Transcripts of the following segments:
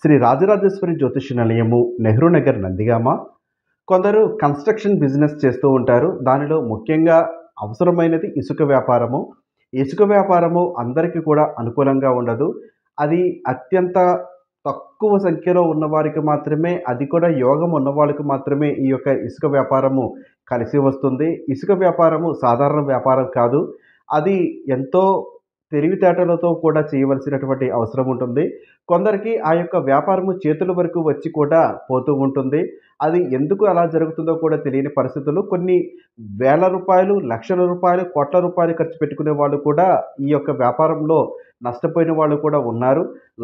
శ్రీ రాజరాజేశ్వరి జ్యోతిష నిలయము, నెహ్రూ నగర్, నందిగామ. కొందరు construction business చేస్తూ ఉంటారు. దానిలో ముఖ్యంగా అవసరమైనది ఇసుక వ్యాపారము. ఇసుక వ్యాపారము అందరికీ కూడా అనుకూలంగా ఉండదు. అది అత్యంత తక్కువ సంఖ్యలో ఉన్నవారికి మాత్రమే, అది కూడా యోగం ఉన్నవాళ్ళకి మాత్రమే ఈ యొక్క ఇసుక వ్యాపారము కలిసి వస్తుంది. ఇసుక వ్యాపారము సాధారణ వ్యాపారం కాదు. అది ఎంతో తెలివితేటలతో కూడా చేయవలసినటువంటి అవసరం ఉంటుంది. కొందరికి ఆ యొక్క వ్యాపారము చేతుల వరకు వచ్చి కూడా పోతూ ఉంటుంది. అది ఎందుకు అలా జరుగుతుందో కూడా తెలియని పరిస్థితులు, కొన్ని వేల రూపాయలు, లక్షల రూపాయలు, కోట్ల రూపాయలు ఖర్చు పెట్టుకునే వాళ్ళు కూడా ఈ యొక్క వ్యాపారంలో నష్టపోయిన వాళ్ళు కూడా ఉన్నారు.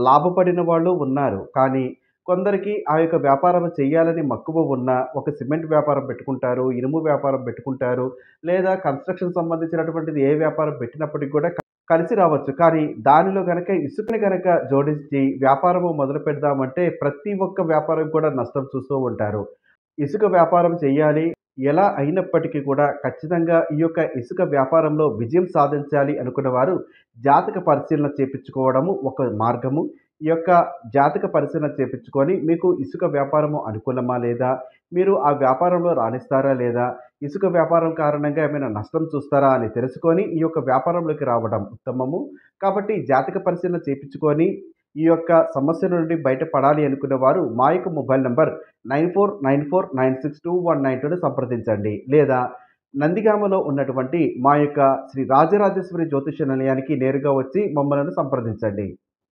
లాభపడిన వాళ్ళు ఉన్నారు. కానీ కొందరికి ఆ యొక్క వ్యాపారం చేయాలని మక్కువ ఉన్న ఒక సిమెంట్ వ్యాపారం పెట్టుకుంటారు, ఇనుము వ్యాపారం పెట్టుకుంటారు, లేదా కన్స్ట్రక్షన్ సంబంధించినటువంటిది ఏ వ్యాపారం పెట్టినప్పటికి కూడా కలిసి రావచ్చు. కానీ దానిలో గనక ఇసుకని గనక జోడించి వ్యాపారము మొదలు పెడదామంటే ప్రతి ఒక్క వ్యాపారం కూడా నష్టం చూస్తూ ఉంటారు. ఇసుక వ్యాపారం చేయాలి, ఎలా అయినప్పటికీ కూడా ఖచ్చితంగా ఈ యొక్క ఇసుక వ్యాపారంలో విజయం సాధించాలి అనుకున్నవారు జాతక పరిశీలన చేపించుకోవడము ఒక మార్గము. ఈ యొక్క జాతక పరిశీలన చేపించుకొని మీకు ఇసుక వ్యాపారము అనుకూలమా లేదా? మీరు ఆ వ్యాపారంలో రాణిస్తారా లేదా? ఇసుక వ్యాపారం కారణంగా ఏమైనా నష్టం చూస్తారా అని తెలుసుకొని ఈ యొక్క వ్యాపారంలోకి రావడం ఉత్తమము. కాబట్టి జాతక పరిశీలన చేపించుకొని ఈ యొక్క సమస్య నుండి బయటపడాలి అనుకునే వారు మా యొక్క మొబైల్ నంబర్ 9494962192ని సంప్రదించండి. లేదా నందిగామలో ఉన్నటువంటి మా యొక్క శ్రీ రాజరాజేశ్వరి జ్యోతిష నిలయానికి నేరుగా వచ్చి మమ్మలను సంప్రదించండి.